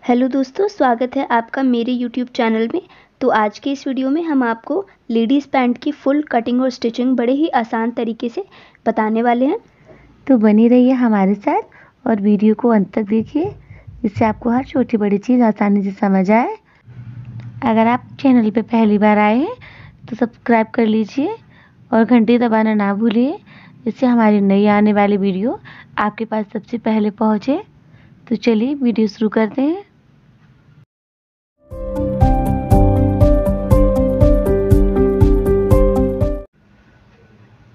Hello दोस्तों, स्वागत है आपका मेरे यूट्यूब चैनल में। तो आज के इस वीडियो में हम आपको लेडीज़ पैंट की फुल कटिंग और स्टिचिंग बड़े ही आसान तरीके से बताने वाले हैं। तो बनी रहिए हमारे साथ और वीडियो को अंत तक देखिए, जिससे आपको हर छोटी बड़ी चीज़ आसानी से समझ आए। अगर आप चैनल पे पहली बार आए हैं तो सब्सक्राइब कर लीजिए और घंटी दबाना ना भूलिए, जिससे हमारी नई आने वाली वीडियो आपके पास सबसे पहले पहुंचे। तो चलिए वीडियो शुरू करते हैं।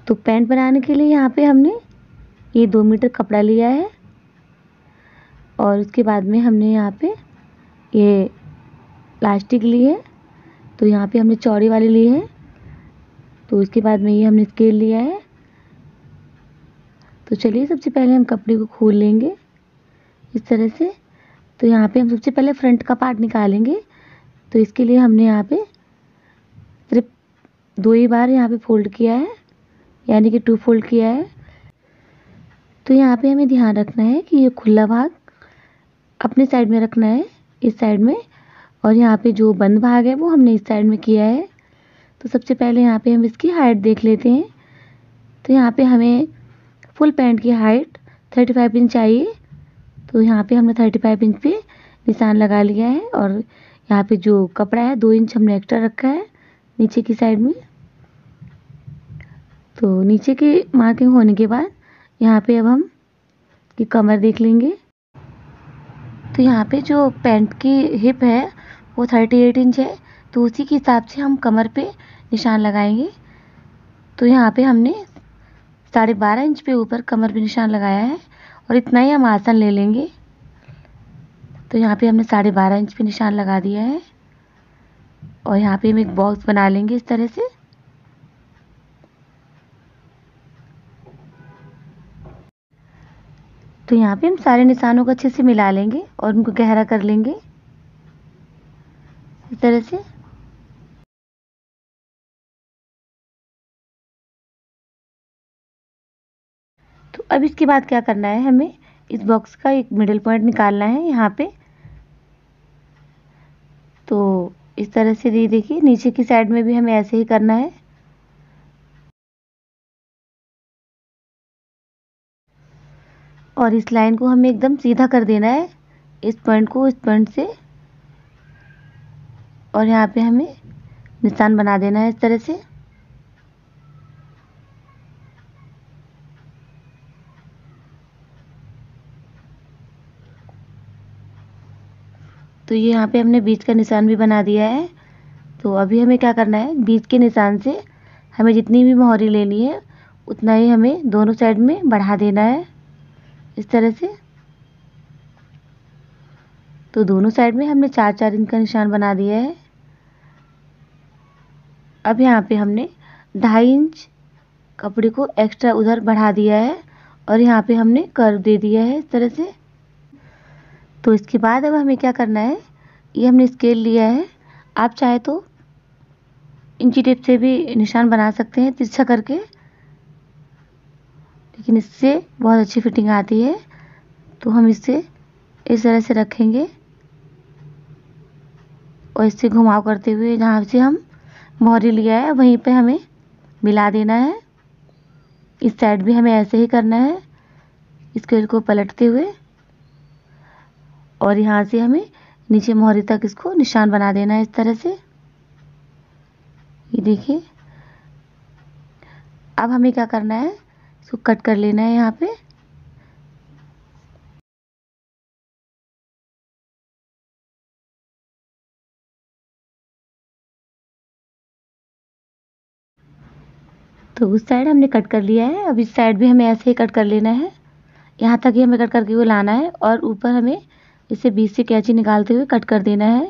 तो पैंट बनाने के लिए यहाँ पे हमने ये 2 मीटर कपड़ा लिया है और उसके बाद में हमने यहाँ पे ये प्लास्टिक ली है। तो यहाँ पे हमने चौड़ी वाली ली है। तो उसके बाद में ये हमने स्केल लिया है। तो चलिए सबसे पहले हम कपड़े को खोल लेंगे इस तरह से। तो यहाँ पे हम सबसे पहले फ्रंट का पार्ट निकालेंगे। तो इसके लिए हमने यहाँ पे सिर्फ 2 ही बार यहाँ पे फोल्ड किया है, यानी कि 2 फोल्ड किया है। तो यहाँ पे हमें ध्यान रखना है कि ये खुला भाग अपने साइड में रखना है, इस साइड में, और यहाँ पे जो बंद भाग है वो हमने इस साइड में किया है। तो सबसे पहले यहाँ पे हम इसकी हाइट देख लेते हैं। तो यहाँ पे हमें फुल पैंट की हाइट 35 इंच चाहिए। तो यहाँ पे हमने 35 इंच पे निशान लगा लिया है और यहाँ पे जो कपड़ा है 2 इंच हमने एक्स्ट्रा रखा है नीचे की साइड में। तो नीचे की मार्किंग होने के बाद यहाँ पे अब हम की कमर देख लेंगे। तो यहाँ पे जो पैंट की हिप है वो 38 इंच है। तो उसी के हिसाब से हम कमर पे निशान लगाएंगे। तो यहाँ पे हमने 12.5 इंच पे ऊपर कमर पे निशान लगाया है और इतना ही हम आसन ले लेंगे। तो यहाँ पे हमने 12.5 इंच पे निशान लगा दिया है और यहाँ पे हम एक बॉक्स बना लेंगे इस तरह से। तो यहाँ पे हम सारे निशानों को अच्छे से मिला लेंगे और उनको गहरा कर लेंगे इस तरह से। तो अब इसके बाद क्या करना है, हमें इस बॉक्स का एक मिडिल पॉइंट निकालना है यहाँ पे। तो इस तरह से ये देखिए, नीचे की साइड में भी हमें ऐसे ही करना है। और इस लाइन को हमें एकदम सीधा कर देना है, इस पॉइंट को इस पॉइंट से, और यहाँ पे हमें निशान बना देना है इस तरह से। तो ये यहाँ पे हमने बीच का निशान भी बना दिया है। तो अभी हमें क्या करना है, बीच के निशान से हमें जितनी भी मोहरी लेनी है उतना ही हमें दोनों साइड में बढ़ा देना है इस तरह से। तो दोनों साइड में हमने 4-4 इंच का निशान बना दिया है। अब यहाँ पे हमने 2.5 इंच कपड़े को एक्स्ट्रा उधर बढ़ा दिया है और यहाँ पे हमने कर्व दे दिया है इस तरह से। तो इसके बाद अब हमें क्या करना है, ये हमने स्केल लिया है। आप चाहे तो इंची टेप से भी निशान बना सकते हैं तिरछा करके, लेकिन इससे बहुत अच्छी फिटिंग आती है। तो हम इसे इस तरह से रखेंगे और इससे घुमाव करते हुए जहाँ से हम मोहरी लिया है वहीं पे हमें मिला देना है। इस साइड भी हमें ऐसे ही करना है, स्केल को पलटते हुए, और यहाँ से हमें नीचे मोहरी तक इसको निशान बना देना है इस तरह से। ये देखिए, अब हमें क्या करना है, इसको कट कर लेना है यहाँ पे। तो उस साइड हमने कट कर लिया है। अब इस साइड भी हमें ऐसे ही कट कर लेना है, यहाँ तक ही हमें कट करके वो लाना है और ऊपर हमें इसे बीच से कैंची निकालते हुए कट कर देना है,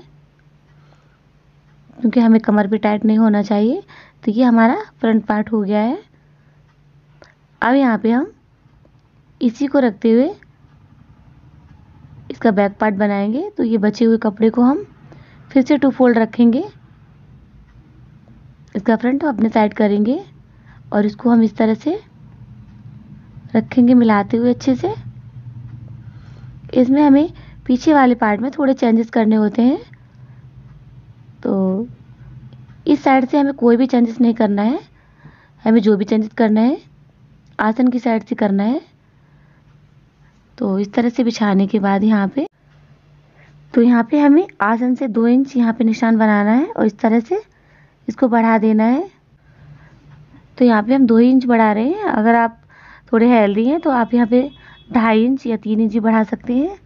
क्योंकि हमें कमर पे टाइट नहीं होना चाहिए। तो ये हमारा फ्रंट पार्ट हो गया है। अब यहाँ पे हम इसी को रखते हुए इसका बैक पार्ट बनाएंगे। तो ये बचे हुए कपड़े को हम फिर से 2 फोल्ड रखेंगे, इसका फ्रंट अपने साइड करेंगे और इसको हम इस तरह से रखेंगे मिलाते हुए अच्छे से। इसमें हमें पीछे वाले पार्ट में थोड़े चेंजेस करने होते हैं। तो इस साइड से हमें कोई भी चेंजेस नहीं करना है, हमें जो भी चेंजेस करना है आसन की साइड से करना है। तो इस तरह से बिछाने के बाद यहाँ पे हमें आसन से 2 इंच यहाँ पे निशान बनाना है और इस तरह से इसको बढ़ा देना है। तो यहाँ पे हम 2 इंच बढ़ा रहे हैं। अगर आप थोड़े हेल्दी हैं तो आप यहाँ पे 2.5 इंच या 3 इंच ही बढ़ा सकते हैं।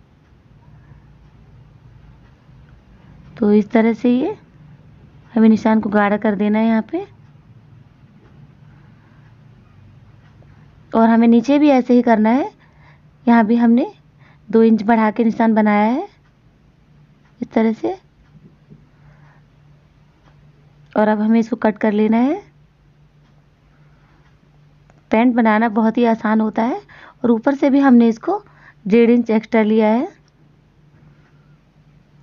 तो इस तरह से ये हमें निशान को गाढ़ा कर देना है यहाँ पे। और हमें नीचे भी ऐसे ही करना है। यहाँ भी हमने 2 इंच बढ़ा के निशान बनाया है इस तरह से। और अब हमें इसको कट कर लेना है। पैंट बनाना बहुत ही आसान होता है और ऊपर से भी हमने इसको 1.5 इंच एक्स्ट्रा लिया है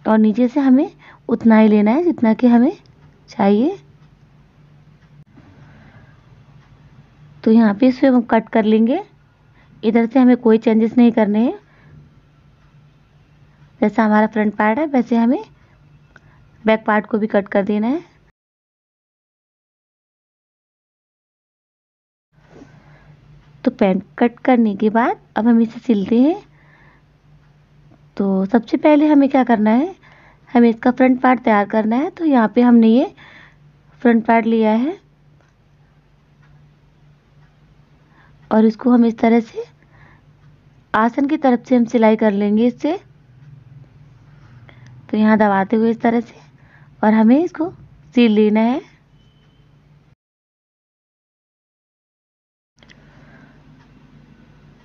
और नीचे से हमें उतना ही लेना है जितना कि हमें चाहिए। तो यहाँ पे इसे हम कट कर लेंगे। इधर से हमें कोई चेंजेस नहीं करने हैं। जैसा हमारा फ्रंट पार्ट है वैसे हमें बैक पार्ट को भी कट कर देना है। तो पैंट कट करने के बाद अब हम इसे सिलते हैं। तो सबसे पहले हमें क्या करना है, हमें इसका फ्रंट पार्ट तैयार करना है। तो यहाँ पे हमने ये फ्रंट पार्ट लिया है और इसको हम इस तरह से आसन की तरफ से हम सिलाई कर लेंगे इससे। तो यहाँ दबाते हुए इस तरह से और हमें इसको सिल लेना है।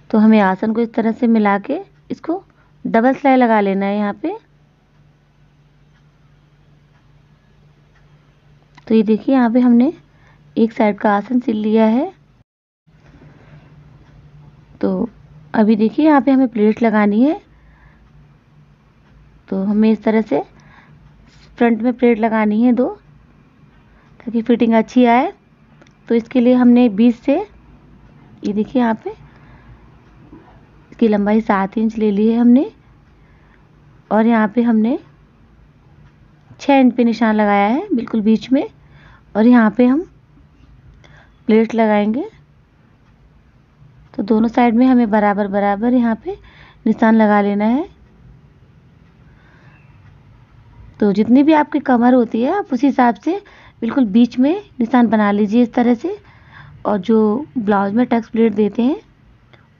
तो हमें आसन को इस तरह से मिला के इसको डबल सिलाई लगा लेना है यहाँ पे। तो ये देखिए यहाँ पे हमने एक साइड का आसन सिल लिया है। तो अभी देखिए यहाँ पे हमें प्लेट लगानी है। तो हमें इस तरह से फ्रंट में प्लेट लगानी है 2 ताकि फिटिंग अच्छी आए। तो इसके लिए हमने 20 से ये देखिए यहाँ पे इसकी लंबाई 7 इंच ले ली है हमने और यहाँ पे हमने 6 इंच पे निशान लगाया है बिल्कुल बीच में। और यहाँ पे हम प्लेट लगाएंगे। तो दोनों साइड में हमें बराबर बराबर यहाँ पे निशान लगा लेना है। तो जितनी भी आपकी कमर होती है आप उस हिसाब से बिल्कुल बीच में निशान बना लीजिए इस तरह से। और जो ब्लाउज में टक्स प्लेट देते हैं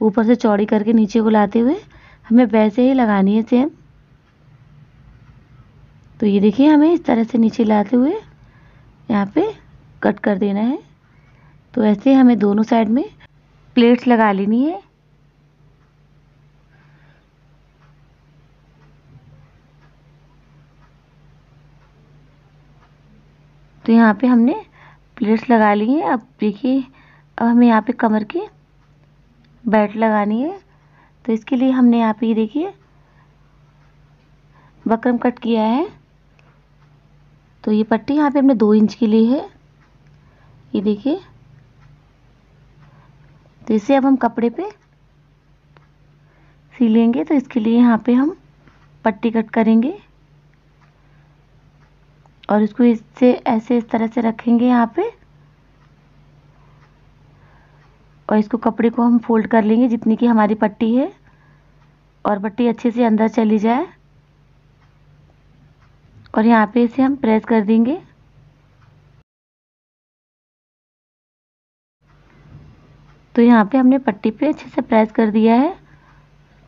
ऊपर से चौड़ी करके नीचे को लाते हुए हमें वैसे ही लगानी है सेम। तो ये देखिए हमें इस तरह से नीचे लाते हुए यहाँ पे कट कर देना है। तो ऐसे हमें दोनों साइड में प्लेट्स लगा लेनी है। तो यहाँ पे हमने प्लेट्स लगा ली है। अब देखिए अब हमें यहाँ पे कमर की बेल्ट लगानी है। तो इसके लिए हमने यहाँ पे ये देखिए बकरम कट किया है। तो ये पट्टी यहाँ पे हमने 2 इंच की ली है, ये देखिए। तो इसे अब हम कपड़े पे सिलेंगे। तो इसके लिए यहाँ पे हम पट्टी कट करेंगे और इसको इससे ऐसे इस तरह से रखेंगे यहाँ पे और इसको कपड़े को हम फोल्ड कर लेंगे जितनी की हमारी पट्टी है और पट्टी अच्छे से अंदर चली जाए। और यहाँ पे इसे हम प्रेस कर देंगे। तो यहाँ पे हमने पट्टी पे अच्छे से प्रेस कर दिया है।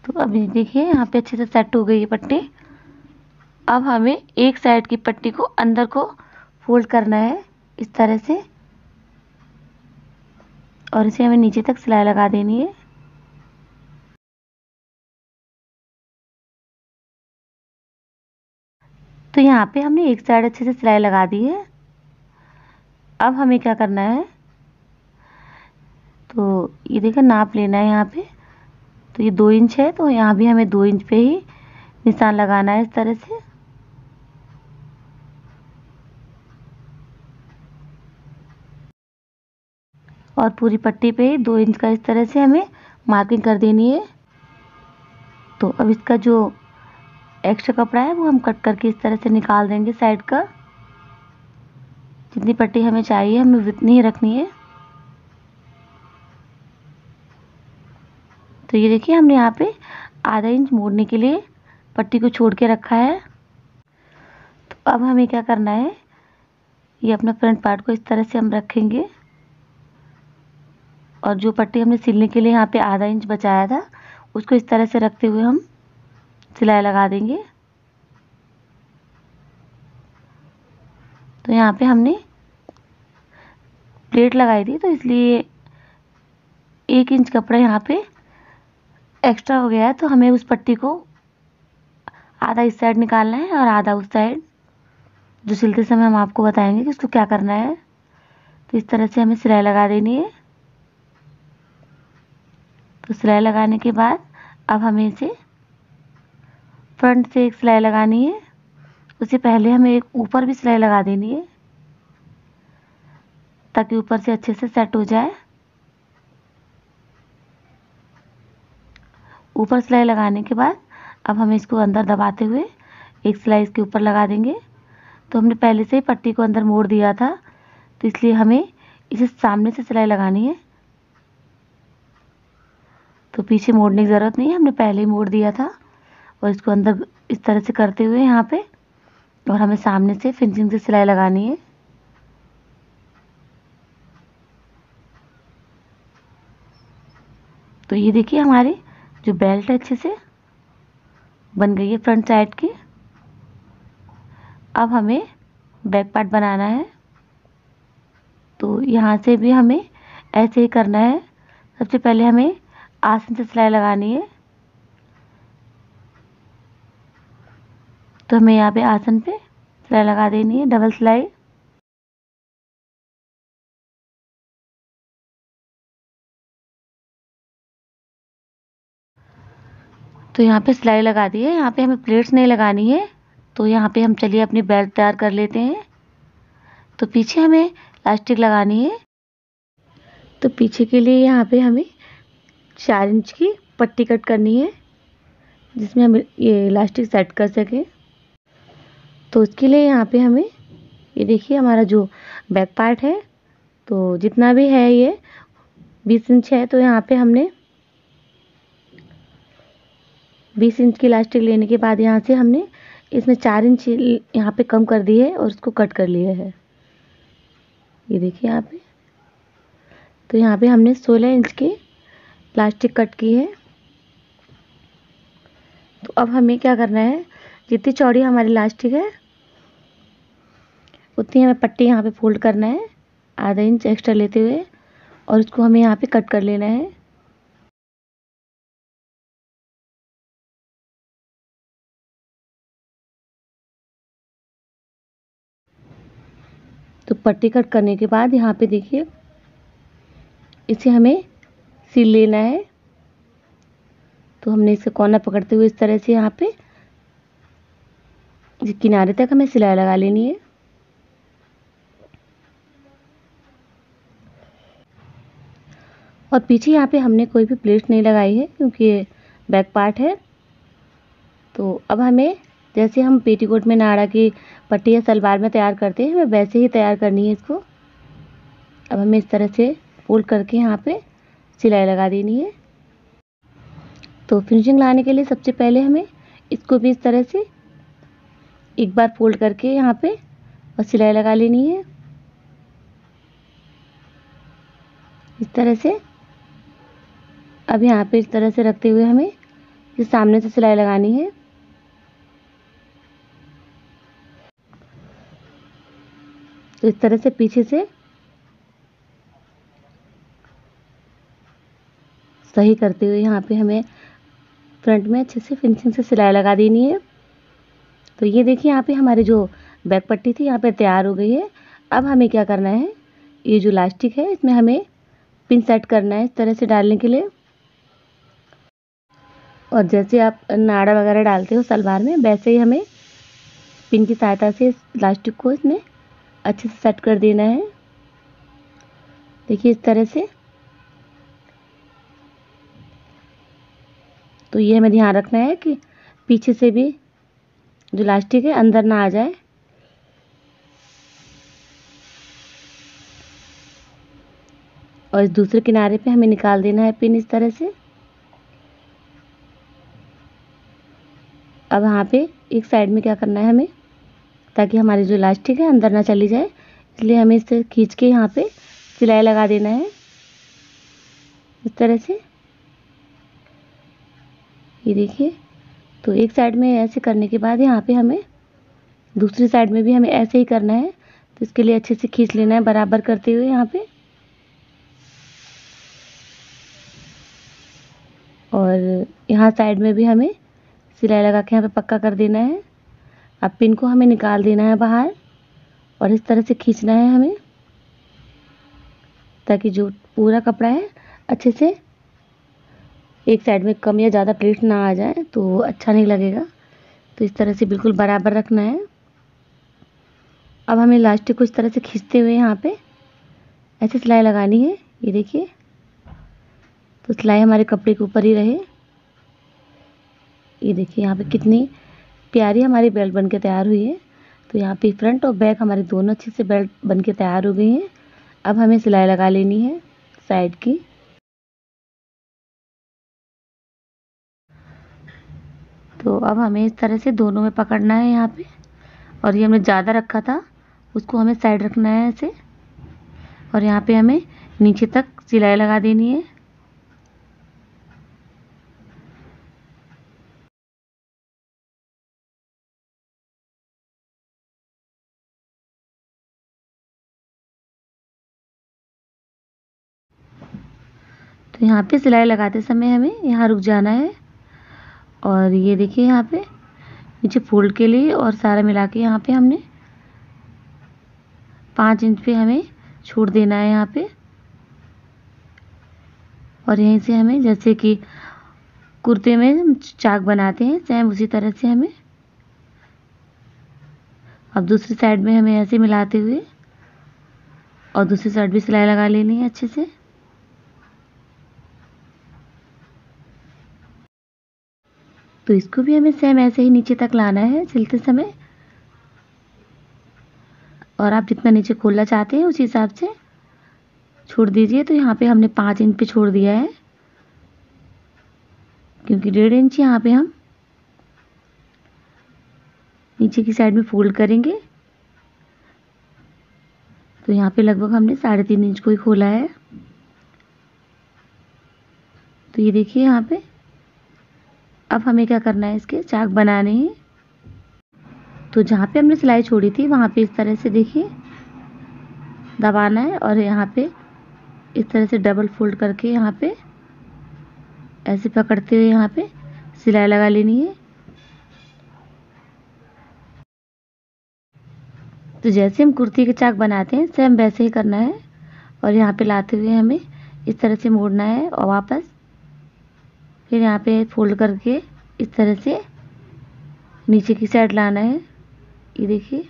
तो अभी देखिए यहाँ पे अच्छे से सेट हो गई है पट्टी। अब हमें एक साइड की पट्टी को अंदर को फोल्ड करना है इस तरह से और इसे हमें नीचे तक सिलाई लगा देनी है। तो यहाँ पे हमने एक साइड अच्छे से सिलाई लगा दी है। अब हमें क्या करना है, तो ये देखिए नाप लेना है यहाँ पे। तो ये 2 इंच है तो यहाँ भी हमें 2 इंच पे ही निशान लगाना है इस तरह से। और पूरी पट्टी पे ही 2 इंच का इस तरह से हमें मार्किंग कर देनी है। तो अब इसका जो एक्स्ट्रा कपड़ा है वो हम कट करके इस तरह से निकाल देंगे साइड का। जितनी पट्टी हमें चाहिए हमें उतनी ही रखनी है। तो ये देखिए हमने यहाँ पे आधा इंच मोड़ने के लिए पट्टी को छोड़ के रखा है। तो अब हमें क्या करना है, ये अपना फ्रंट पार्ट को इस तरह से हम रखेंगे और जो पट्टी हमने सिलने के लिए यहाँ पे आधा इंच बचाया था उसको इस तरह से रखते हुए हम सिलाई लगा देंगे। तो यहाँ पे हमने प्लेट लगाई थी तो इसलिए 1 इंच कपड़ा यहाँ पे एक्स्ट्रा हो गया है। तो हमें उस पट्टी को आधा इस साइड निकालना है और आधा उस साइड, जो सिलते समय हम आपको बताएंगे कि उसको क्या करना है। तो इस तरह से हमें सिलाई लगा देनी है। तो सिलाई लगाने के बाद अब हमें इसे फ्रंट से एक सिलाई लगानी है। उससे पहले हमें एक ऊपर भी सिलाई लगा देनी है ताकि ऊपर से अच्छे से सेट हो जाए। ऊपर सिलाई लगाने के बाद अब हमें इसको अंदर दबाते हुए एक सिलाई इसके ऊपर लगा देंगे। तो हमने पहले से ही पट्टी को अंदर मोड़ दिया था तो इसलिए हमें इसे सामने से सिलाई लगानी है। तो पीछे मोड़ने की ज़रूरत नहीं है, हमने पहले ही मोड़ दिया था। और इसको अंदर इस तरह से करते हुए यहाँ पे, और हमें सामने से फिनिशिंग से सिलाई लगानी है। तो ये देखिए हमारी जो बेल्ट है अच्छे से बन गई है फ्रंट साइड की। अब हमें बैक पार्ट बनाना है। तो यहाँ से भी हमें ऐसे ही करना है। सबसे पहले हमें आसन से सिलाई लगानी है। तो हमें यहाँ पे आसन पे सिलाई लगा देनी है, डबल सिलाई। तो यहाँ पे सिलाई लगा दी है। यहाँ पे हमें प्लेट्स नहीं लगानी है। तो यहाँ पे हम चलिए अपनी बेल्ट तैयार कर लेते हैं। तो पीछे हमें इलास्टिक लगानी है। तो पीछे के लिए यहाँ पे हमें 4 इंच की पट्टी कट करनी है जिसमें हम ये इलास्टिक सेट कर सकें। तो उसके लिए यहाँ पे हमें ये देखिए हमारा जो बैक पार्ट है तो जितना भी है ये 20 इंच है। तो यहाँ पे हमने 20 इंच की इलास्टिक लेने के बाद यहाँ से हमने इसमें 4 इंच यहाँ पे कम कर दिए है और उसको कट कर लिया है। ये देखिए यहाँ पे। तो यहाँ पे हमने 16 इंच की प्लास्टिक कट की है। तो अब हमें क्या करना है, जितनी चौड़ी हमारी इलास्टिक है उतनी हमें पट्टी यहाँ पे फोल्ड करना है आधा इंच एक्स्ट्रा लेते हुए, और उसको हमें यहाँ पे कट कर लेना है। तो पट्टी कट करने के बाद यहाँ पे देखिए इसे हमें सिल लेना है। तो हमने इसे कोना पकड़ते हुए इस तरह से यहाँ पे किनारे तक हमें सिलाई लगा लेनी है। और पीछे यहाँ पे हमने कोई भी प्लेट नहीं लगाई है क्योंकि ये बैक पार्ट है। तो अब हमें जैसे हम पेटीकोट में नाड़ा की पट्टी या सलवार में तैयार करते हैं हमें वैसे ही तैयार करनी है इसको। अब हमें इस तरह से फोल्ड करके यहाँ पे सिलाई लगा देनी है। तो फिनिशिंग लाने के लिए सबसे पहले हमें इसको भी इस तरह से एक बार फोल्ड करके यहाँ पे और सिलाई लगा लेनी है इस तरह से। अब यहाँ पे इस तरह से रखते हुए हमें इस सामने से सिलाई लगानी है। तो इस तरह से पीछे से सही करते हुए यहाँ पे हमें फ्रंट में अच्छे से फिनिशिंग से सिलाई लगा देनी है। तो ये देखिए यहाँ पे हमारी जो बैक पट्टी थी यहाँ पे तैयार हो गई है। अब हमें क्या करना है, ये जो इलास्टिक है इसमें हमें पिन सेट करना है इस तरह से डालने के लिए। और जैसे आप नाड़ा वगैरह डालते हो सलवार में वैसे ही हमें पिन की सहायता से इस इलास्टिक को इसमें अच्छे से सेट कर देना है। देखिए इस तरह से। तो ये हमें ध्यान रखना है कि पीछे से भी जो इलास्टिक है अंदर ना आ जाए। और इस दूसरे किनारे पे हमें निकाल देना है पिन इस तरह से। अब यहाँ पे एक साइड में क्या करना है हमें, ताकि हमारी जो इलास्टिक है अंदर ना चली जाए, इसलिए हमें इसे खींच के यहाँ पे सिलाई लगा देना है इस तरह से। ये देखिए, तो एक साइड में ऐसे करने के बाद यहाँ पे हमें दूसरी साइड में भी हमें ऐसे ही करना है। तो इसके लिए अच्छे से खींच लेना है बराबर करते हुए यहाँ पे। और यहाँ साइड में भी हमें सिलाई लगा के यहाँ पे पक्का कर देना है। अब पिन को हमें निकाल देना है बाहर और इस तरह से खींचना है हमें, ताकि जो पूरा कपड़ा है अच्छे से एक साइड में कम या ज़्यादा प्लेट ना आ जाए, तो अच्छा नहीं लगेगा। तो इस तरह से बिल्कुल बराबर रखना है। अब हमें इलास्टिक को इस तरह से खींचते हुए यहाँ पे ऐसे सिलाई लगानी है। ये देखिए, तो सिलाई हमारे कपड़े के ऊपर ही रहे। ये देखिए यहाँ पे कितनी प्यारी हमारी बेल्ट बनके तैयार हुई है। तो यहाँ पे फ्रंट और बैक हमारी दोनों अच्छे से बेल्ट बनके तैयार हो गई हैं। अब हमें सिलाई लगा लेनी है साइड की। तो अब हमें इस तरह से दोनों में पकड़ना है यहाँ पे, और ये हमने ज़्यादा रखा था उसको हमें साइड रखना है ऐसे। और यहाँ पे हमें नीचे तक सिलाई लगा देनी है। तो यहाँ पे सिलाई लगाते समय हमें यहाँ रुक जाना है। और ये देखिए यहाँ पे नीचे फोल्ड के लिए और सारा मिला के यहाँ पे हमने 5 इंच पे हमें छोड़ देना है यहाँ पे। और यहीं से हमें जैसे कि कुर्ते में चाक बनाते हैं सेम उसी तरह से हमें अब दूसरी साइड में हमें ऐसे मिलाते हुए और दूसरी साइड भी सिलाई लगा लेनी है अच्छे से। तो इसको भी हमें सेम ऐसे ही नीचे तक लाना है सिलते समय। और आप जितना नीचे खोलना चाहते हैं उसी हिसाब से छोड़ दीजिए। तो यहाँ पे हमने 5 इंच पे छोड़ दिया है, क्योंकि 1.5 इंच यहाँ पे हम नीचे की साइड में फोल्ड करेंगे। तो यहाँ पे लगभग हमने 3.5 इंच को ही खोला है। तो ये देखिए यहाँ पे अब हमें क्या करना है, इसके चाक बनाने हैं। तो जहाँ पे हमने सिलाई छोड़ी थी वहाँ पे इस तरह से देखिए दबाना है और यहाँ पे इस तरह से डबल फोल्ड करके यहाँ पे ऐसे पकड़ते हुए यहाँ पे सिलाई लगा लेनी है। तो जैसे हम कुर्ती के चाक बनाते हैं सेम वैसे ही करना है। और यहाँ पे लाते हुए हमें इस तरह से मोड़ना है और वापस फिर यहाँ पे फोल्ड करके इस तरह से नीचे की साइड लाना है। ये देखिए,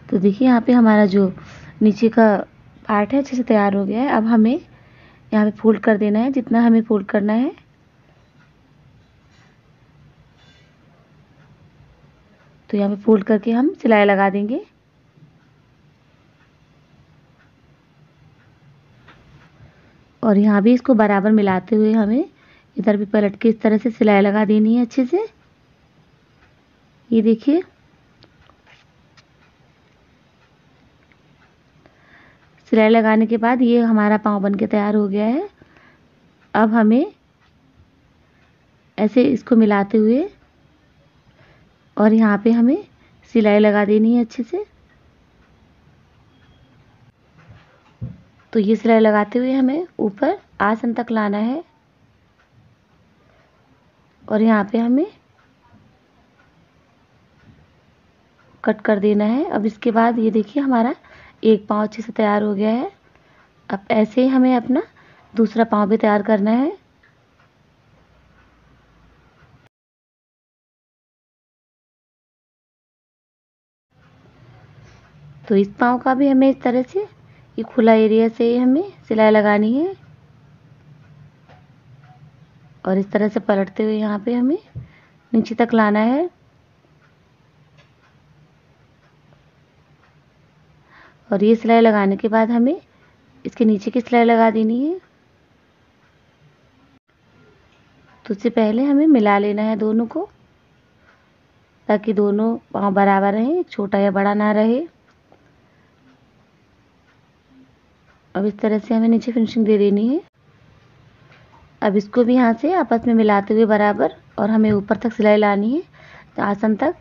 तो देखिए यहाँ पे हमारा जो नीचे का पार्ट है अच्छे से तैयार हो गया है। अब हमें यहाँ पे फोल्ड कर देना है जितना हमें फोल्ड करना है। तो यहाँ पे फोल्ड करके हम सिलाई लगा देंगे। और यहाँ भी इसको बराबर मिलाते हुए हमें इधर भी पलट के इस तरह से सिलाई लगा देनी है अच्छे से। ये देखिए, सिलाई लगाने के बाद ये हमारा पाँव बन के तैयार हो गया है। अब हमें ऐसे इसको मिलाते हुए और यहाँ पे हमें सिलाई लगा देनी है अच्छे से। तो ये सिलाई लगाते हुए हमें ऊपर आसन तक लाना है और यहाँ पे हमें कट कर देना है। अब इसके बाद ये देखिए हमारा एक पाँव अच्छे से तैयार हो गया है। अब ऐसे ही हमें अपना दूसरा पाँव भी तैयार करना है। तो इस पाँव का भी हमें इस तरह से ये खुला एरिया से हमें सिलाई लगानी है। और इस तरह से पलटते हुए यहाँ पे हमें नीचे तक लाना है। और ये सिलाई लगाने के बाद हमें इसके नीचे की सिलाई लगा देनी है। तो उससे पहले हमें मिला लेना है दोनों को, ताकि दोनों पाँव बराबर रहें, छोटा या बड़ा ना रहे। अब इस तरह से हमें नीचे फिनिशिंग दे देनी है। अब इसको भी यहाँ से आपस में मिलाते हुए बराबर, और हमें ऊपर तक सिलाई लानी है, तो आसन तक।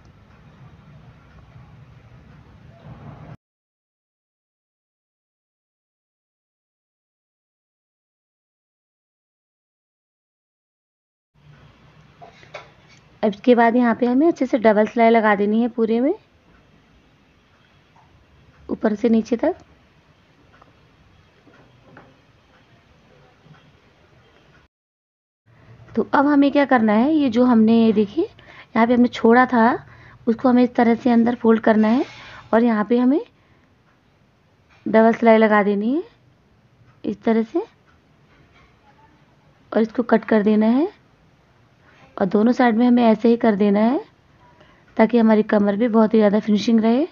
अब इसके बाद यहाँ पे हमें अच्छे से डबल सिलाई लगा देनी है पूरे में, ऊपर से नीचे तक। तो अब हमें क्या करना है, ये जो हमने देखिए यहाँ पे हमने छोड़ा था, उसको हमें इस तरह से अंदर फोल्ड करना है, और यहाँ पे हमें डबल सिलाई लगा देनी है इस तरह से, और इसको कट कर देना है। और दोनों साइड में हमें ऐसे ही कर देना है, ताकि हमारी कमर भी बहुत ही ज़्यादा फिनिशिंग रहे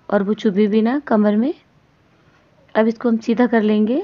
और वो चुभे भी ना कमर में। अब इसको हम सीधा कर लेंगे।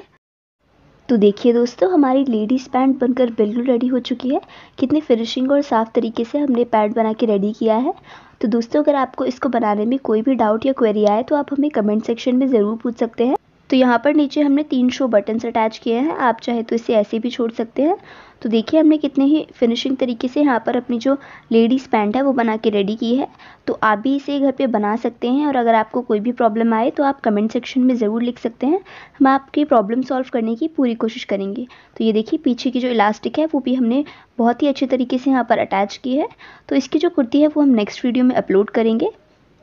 तो देखिए दोस्तों, हमारी लेडीज़ पैंट बनकर बिल्कुल रेडी हो चुकी है। कितनी फिनिशिंग और साफ़ तरीके से हमने पैंट बना के रेडी किया है। तो दोस्तों, अगर आपको इसको बनाने में कोई भी डाउट या क्वेरी आए तो आप हमें कमेंट सेक्शन में ज़रूर पूछ सकते हैं। तो यहाँ पर नीचे हमने 3 शो बटन्स अटैच किए हैं, आप चाहे तो इसे ऐसे भी छोड़ सकते हैं। तो देखिए हमने कितने ही फिनिशिंग तरीके से यहाँ पर अपनी जो लेडीज़ पैंट है वो बना के रेडी की है। तो आप भी इसे घर पे बना सकते हैं, और अगर आपको कोई भी प्रॉब्लम आए तो आप कमेंट सेक्शन में ज़रूर लिख सकते हैं, हम आपकी प्रॉब्लम सॉल्व करने की पूरी कोशिश करेंगे। तो ये देखिए पीछे की जो इलास्टिक है वो भी हमने बहुत ही अच्छे तरीके से यहाँ पर अटैच की है। तो इसकी जो कुर्ती है वो हम नेक्स्ट वीडियो में अपलोड करेंगे।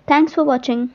Thanks for watching.